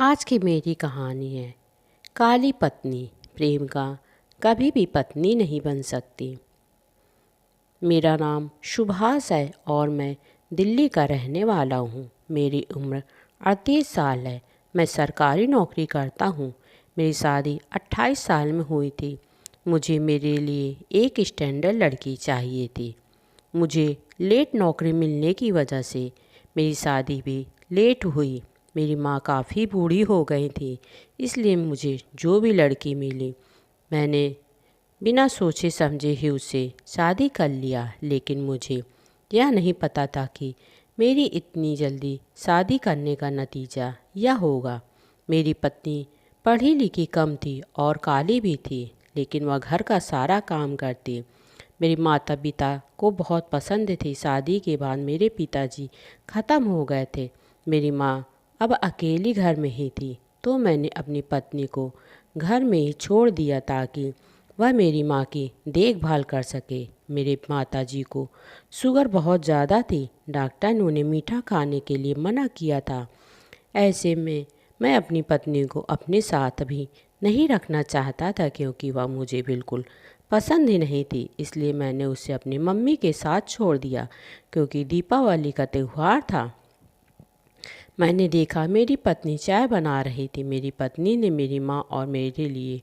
आज की मेरी कहानी है काली पत्नी। प्रेम का कभी भी पत्नी नहीं बन सकती। मेरा नाम सुभाष है और मैं दिल्ली का रहने वाला हूँ। मेरी उम्र 38 साल है। मैं सरकारी नौकरी करता हूँ। मेरी शादी 28 साल में हुई थी। मुझे मेरे लिए एक स्टैंडर्ड लड़की चाहिए थी। मुझे लेट नौकरी मिलने की वजह से मेरी शादी भी लेट हुई। मेरी माँ काफ़ी बूढ़ी हो गई थी, इसलिए मुझे जो भी लड़की मिली मैंने बिना सोचे समझे ही उससे शादी कर लिया। लेकिन मुझे यह नहीं पता था कि मेरी इतनी जल्दी शादी करने का नतीजा यह होगा। मेरी पत्नी पढ़ी लिखी कम थी और काली भी थी, लेकिन वह घर का सारा काम करती। मेरे माता पिता को बहुत पसंद थी। शादी के बाद मेरे पिताजी ख़त्म हो गए थे। मेरी माँ अब अकेली घर में ही थी, तो मैंने अपनी पत्नी को घर में ही छोड़ दिया ताकि वह मेरी माँ की देखभाल कर सके। मेरे माताजी को शुगर बहुत ज़्यादा थी। डॉक्टर ने उन्हें मीठा खाने के लिए मना किया था। ऐसे में मैं अपनी पत्नी को अपने साथ भी नहीं रखना चाहता था, क्योंकि वह मुझे बिल्कुल पसंद ही नहीं थी। इसलिए मैंने उसे अपनी मम्मी के साथ छोड़ दिया। क्योंकि दीपावली का त्यौहार था, मैंने देखा मेरी पत्नी चाय बना रही थी। मेरी पत्नी ने मेरी माँ और मेरे लिए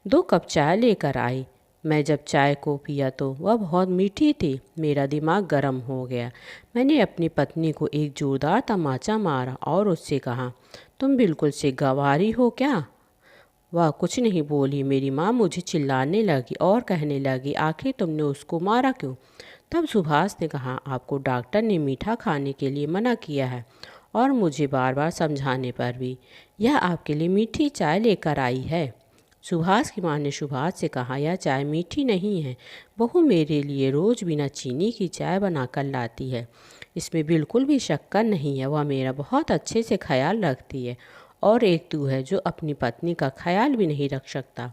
2 कप चाय लेकर आई। मैं जब चाय को पिया तो वह बहुत मीठी थी। मेरा दिमाग गर्म हो गया। मैंने अपनी पत्नी को एक जोरदार तमाचा मारा और उससे कहा, तुम बिल्कुल से गंवारी हो क्या? वह कुछ नहीं बोली। मेरी माँ मुझे चिल्लाने लगी और कहने लगी, आखिर तुमने उसको मारा क्यों? तब सुभाष ने कहा, आपको डॉक्टर ने मीठा खाने के लिए मना किया है और मुझे बार बार समझाने पर भी यह आपके लिए मीठी चाय लेकर आई है। सुभाष की माँ ने सुभाष से कहा, यह चाय मीठी नहीं है। बहू मेरे लिए रोज़ बिना चीनी की चाय बनाकर लाती है। इसमें बिल्कुल भी शक्कर नहीं है। वह मेरा बहुत अच्छे से ख्याल रखती है और एक तू है जो अपनी पत्नी का ख्याल भी नहीं रख सकता।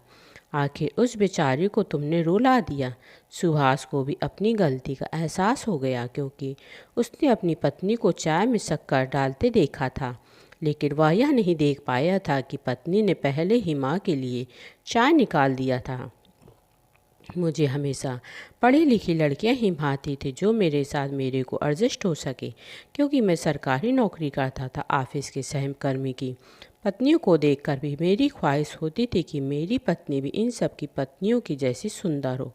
आखिर उस बेचारी को तुमने रुला दिया। सुभाष को भी अपनी गलती का एहसास हो गया, क्योंकि उसने अपनी पत्नी को चाय में शक्कर डालते देखा था। लेकिन वह यह नहीं देख पाया था कि पत्नी ने पहले ही माँ के लिए चाय निकाल दिया था। मुझे हमेशा पढ़ी लिखी लड़कियां ही भाती थी जो मेरे साथ मेरे को एडजस्ट हो सके, क्योंकि मैं सरकारी नौकरी करता था। ऑफिस के सहकर्मी की पत्नियों को देखकर भी मेरी ख्वाहिश होती थी कि मेरी पत्नी भी इन सब की पत्नियों की जैसी सुंदर हो।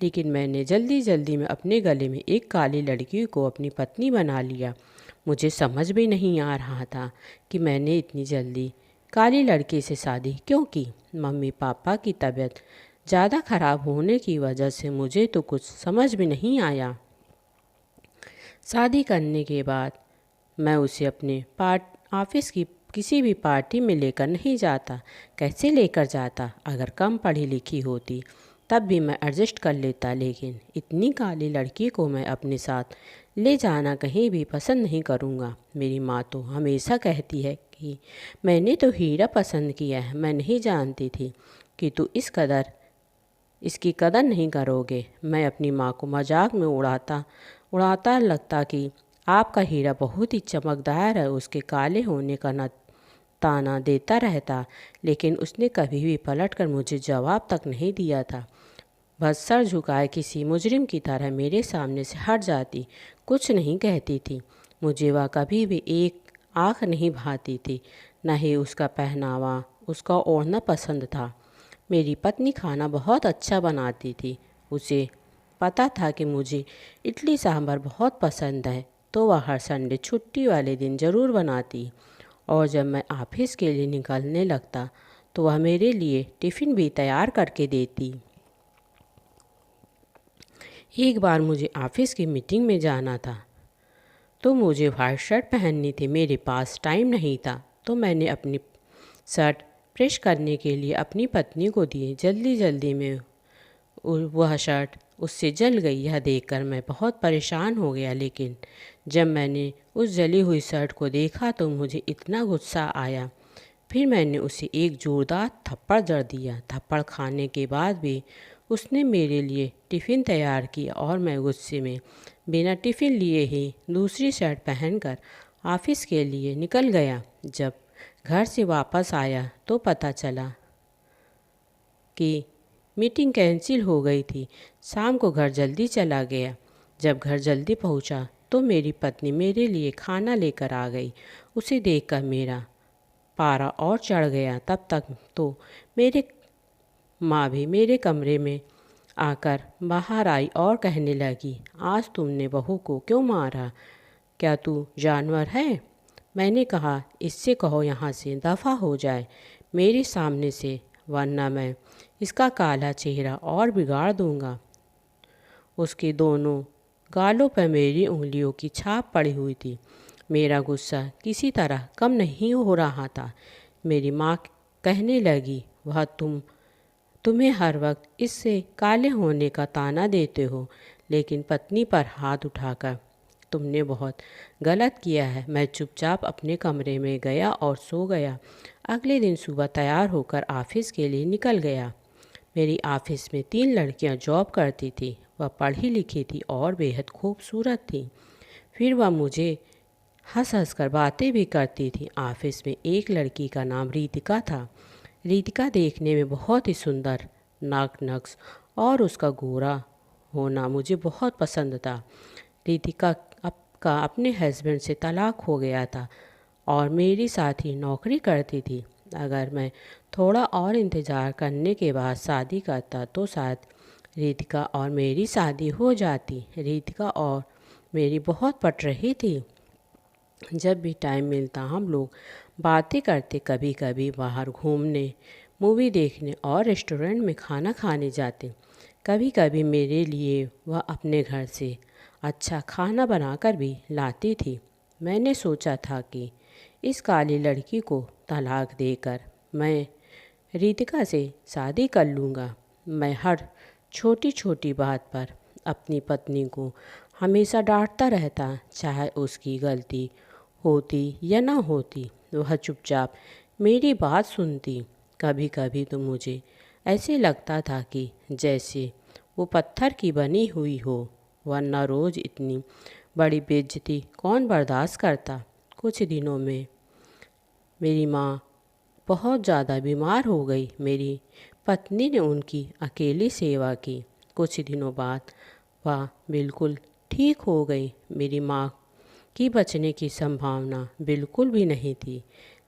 लेकिन मैंने जल्दी जल्दी में अपने गले में एक काली लड़की को अपनी पत्नी बना लिया। मुझे समझ भी नहीं आ रहा था कि मैंने इतनी जल्दी काली लड़की से शादी क्यों की। मम्मी पापा की तबीयत ज़्यादा ख़राब होने की वजह से मुझे तो कुछ समझ में नहीं आया। शादी करने के बाद मैं उसे अपने ऑफिस की किसी भी पार्टी में लेकर नहीं जाता। कैसे लेकर जाता? अगर कम पढ़ी लिखी होती तब भी मैं एडजस्ट कर लेता, लेकिन इतनी काली लड़की को मैं अपने साथ ले जाना कहीं भी पसंद नहीं करूँगा। मेरी माँ तो हमेशा कहती है कि मैंने तो हीरा पसंद किया है। मैं नहीं जानती थी कि तू इसकी कदर नहीं करोगे। मैं अपनी माँ को मजाक में उड़ाता लगता कि आपका हीरा बहुत ही चमकदार है। उसके काले होने का न ताना देता रहता, लेकिन उसने कभी भी पलटकर मुझे जवाब तक नहीं दिया था। बस सर झुकाए किसी मुजरिम की तरह मेरे सामने से हट जाती, कुछ नहीं कहती थी। मुझे वह कभी भी एक आँख नहीं भाती थी। न ही उसका पहनावा, उसका ओढ़ना पसंद था। मेरी पत्नी खाना बहुत अच्छा बनाती थी। उसे पता था कि मुझे इडली सांभर बहुत पसंद है, तो वह हर संडे छुट्टी वाले दिन ज़रूर बनाती। और जब मैं ऑफिस के लिए निकलने लगता तो वह मेरे लिए टिफ़िन भी तैयार करके देती। एक बार मुझे ऑफिस की मीटिंग में जाना था, तो मुझे वाइट शर्ट पहननी थी। मेरे पास टाइम नहीं था, तो मैंने अपनी शर्ट प्रेस करने के लिए अपनी पत्नी को दिए। जल्दी जल्दी में वह शर्ट उससे जल गई। यह देखकर मैं बहुत परेशान हो गया, लेकिन जब मैंने उस जली हुई शर्ट को देखा तो मुझे इतना गुस्सा आया। फिर मैंने उसे एक जोरदार थप्पड़ जड़ दिया। थप्पड़ खाने के बाद भी उसने मेरे लिए टिफ़िन तैयार किया और मैं गुस्से में बिना टिफ़िन लिए ही दूसरी शर्ट पहनकर ऑफिस के लिए निकल गया। जब घर से वापस आया तो पता चला कि मीटिंग कैंसिल हो गई थी। शाम को घर जल्दी चला गया। जब घर जल्दी पहुंचा तो मेरी पत्नी मेरे लिए खाना लेकर आ गई। उसे देखकर मेरा पारा और चढ़ गया। तब तक तो मेरे माँ भी मेरे कमरे में आकर बाहर आई और कहने लगी, आज तुमने बहू को क्यों मारा? क्या तू जानवर है? मैंने कहा, इससे कहो यहाँ से दफ़ा हो जाए मेरे सामने से, वरना मैं इसका काला चेहरा और बिगाड़ दूंगा। उसके दोनों गालों पर मेरी उंगलियों की छाप पड़ी हुई थी। मेरा गुस्सा किसी तरह कम नहीं हो रहा था। मेरी माँ कहने लगी, वह तुम्हें हर वक्त इससे काले होने का ताना देते हो, लेकिन पत्नी पर हाथ उठाकर तुमने बहुत गलत किया है। मैं चुपचाप अपने कमरे में गया और सो गया। अगले दिन सुबह तैयार होकर ऑफिस के लिए निकल गया। मेरी ऑफिस में 3 लड़कियां जॉब करती थी। वह पढ़ी लिखी थी और बेहद खूबसूरत थी। फिर वह मुझे हंस हंस कर बातें भी करती थी। ऑफिस में एक लड़की का नाम रितिका था। रितिका देखने में बहुत ही सुंदर, नाक नक्श और उसका गोरा होना मुझे बहुत पसंद था। रितिका का अपने हस्बैंड से तलाक हो गया था और मेरे साथ ही नौकरी करती थी। अगर मैं थोड़ा और इंतज़ार करने के बाद शादी करता तो शायद रितिका और मेरी शादी हो जाती। रितिका और मेरी बहुत पट रही थी। जब भी टाइम मिलता हम लोग बातें करते, कभी कभी बाहर घूमने, मूवी देखने और रेस्टोरेंट में खाना खाने जाते। कभी कभी मेरे लिए वह अपने घर से अच्छा खाना बनाकर भी लाती थी। मैंने सोचा था कि इस काली लड़की को तलाक देकर मैं रितिका से शादी कर लूँगा। मैं हर छोटी छोटी बात पर अपनी पत्नी को हमेशा डांटता रहता, चाहे उसकी गलती होती या ना होती। वह चुपचाप मेरी बात सुनती। कभी कभी तो मुझे ऐसे लगता था कि जैसे वो पत्थर की बनी हुई हो, वरना रोज़ इतनी बड़ी बेइज्जती कौन बर्दाश्त करता। कुछ दिनों में मेरी माँ बहुत ज़्यादा बीमार हो गई। मेरी पत्नी ने उनकी अकेली सेवा की। कुछ दिनों बाद वह बिल्कुल ठीक हो गई। मेरी माँ की बचने की संभावना बिल्कुल भी नहीं थी,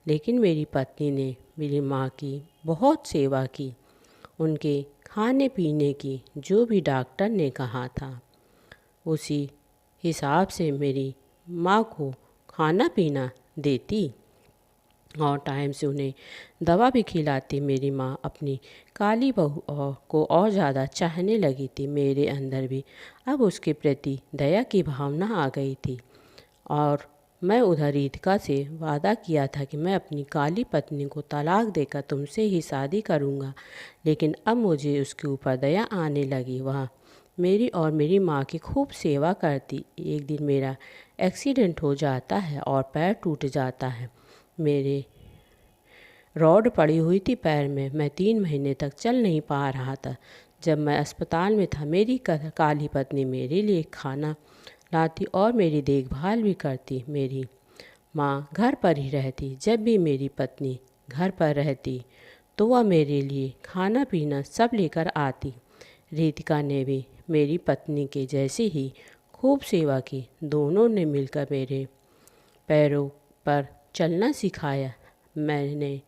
लेकिन मेरी पत्नी ने मेरी माँ की बहुत सेवा की। उनके खाने पीने की जो भी डॉक्टर ने कहा था, उसी हिसाब से मेरी माँ को खाना पीना देती और टाइम से उन्हें दवा भी खिलाती। मेरी माँ अपनी काली बहू को और ज़्यादा चाहने लगी थी। मेरे अंदर भी अब उसके प्रति दया की भावना आ गई थी और मैं उधर रितिका से वादा किया था कि मैं अपनी काली पत्नी को तलाक देकर तुमसे ही शादी करूँगा। लेकिन अब मुझे उसके ऊपर दया आने लगी। वह मेरी और मेरी माँ की खूब सेवा करती। एक दिन मेरा एक्सीडेंट हो जाता है और पैर टूट जाता है। मेरे रॉड पड़ी हुई थी पैर में। मैं 3 महीने तक चल नहीं पा रहा था। जब मैं अस्पताल में था, मेरी काली पत्नी मेरे लिए खाना लाती और मेरी देखभाल भी करती। मेरी माँ घर पर ही रहती। जब भी मेरी पत्नी घर पर रहती तो वह मेरे लिए खाना पीना सब लेकर आती। रितिका ने भी मेरी पत्नी के जैसे ही खूब सेवा की। दोनों ने मिलकर मेरे पैरों पर चलना सिखाया। मैं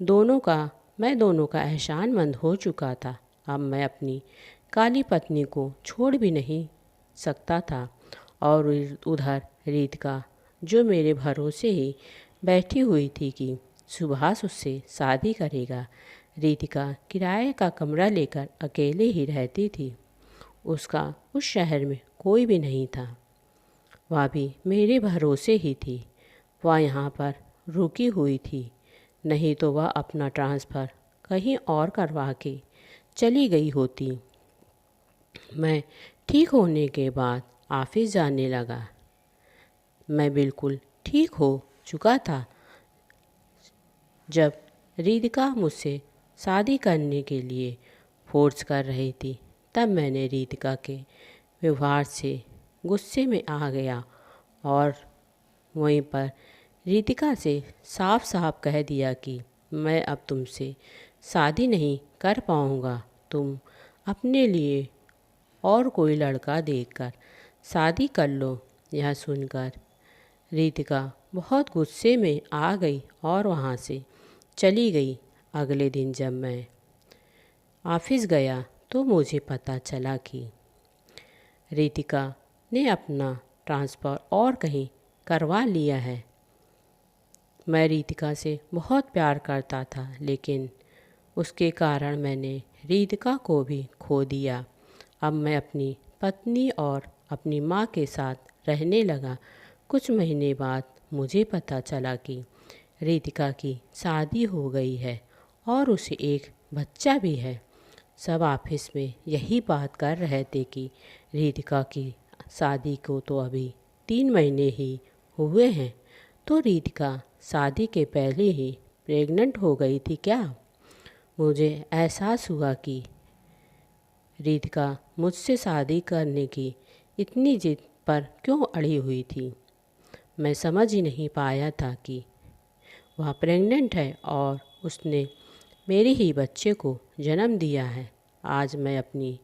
दोनों का एहसानमंद हो चुका था। अब मैं अपनी काली पत्नी को छोड़ भी नहीं सकता था। और उधर रितिका जो मेरे भरोसे ही बैठी हुई थी कि सुभाष उससे शादी करेगा। रितिका किराए का कमरा लेकर अकेले ही रहती थी। उसका उस शहर में कोई भी नहीं था। वह भी मेरे भरोसे ही थी। वह यहाँ पर रुकी हुई थी, नहीं तो वह अपना ट्रांसफ़र कहीं और करवा के चली गई होती। मैं ठीक होने के बाद ऑफिस जाने लगा। मैं बिल्कुल ठीक हो चुका था। जब रितिका मुझसे शादी करने के लिए फोर्स कर रही थी, तब मैंने रितिका के व्यवहार से गुस्से में आ गया और वहीं पर रितिका से साफ साफ कह दिया कि मैं अब तुमसे शादी नहीं कर पाऊँगा। तुम अपने लिए और कोई लड़का देखकर शादी कर लो। यह सुनकर रितिका बहुत गुस्से में आ गई और वहाँ से चली गई। अगले दिन जब मैं ऑफिस गया तो मुझे पता चला कि रितिका ने अपना ट्रांसफ़र और कहीं करवा लिया है। मैं रितिका से बहुत प्यार करता था, लेकिन उसके कारण मैंने रितिका को भी खो दिया। अब मैं अपनी पत्नी और अपनी माँ के साथ रहने लगा। कुछ महीने बाद मुझे पता चला कि रितिका की शादी हो गई है और उसे एक बच्चा भी है। सब ऑफिस में यही बात कर रहे थे कि रितिका की शादी को तो अभी 3 महीने ही हुए हैं, तो रितिका शादी के पहले ही प्रेग्नेंट हो गई थी क्या? मुझे एहसास हुआ कि रितिका मुझसे शादी करने की इतनी जिद पर क्यों अड़ी हुई थी। मैं समझ ही नहीं पाया था कि वह प्रेग्नेंट है और उसने मेरे ही बच्चे को जन्म दिया है। आज मैं अपनी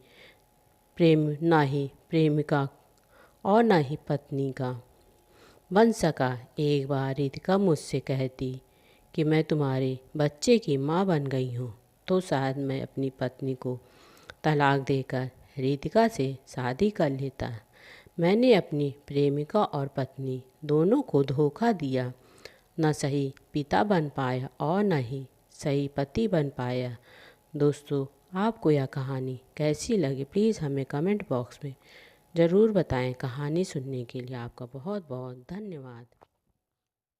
ना ही प्रेमिका और ना ही पत्नी का बन सका। एक बार रितिका मुझसे कहती कि मैं तुम्हारे बच्चे की माँ बन गई हूँ, तो शायद मैं अपनी पत्नी को तलाक देकर रितिका से शादी कर लेता। मैंने अपनी प्रेमिका और पत्नी दोनों को धोखा दिया। न सही पिता बन पाया और न ही सही पति बन पाया। दोस्तों, आपको यह कहानी कैसी लगी प्लीज़ हमें कमेंट बॉक्स में ज़रूर बताएं। कहानी सुनने के लिए आपका बहुत बहुत धन्यवाद।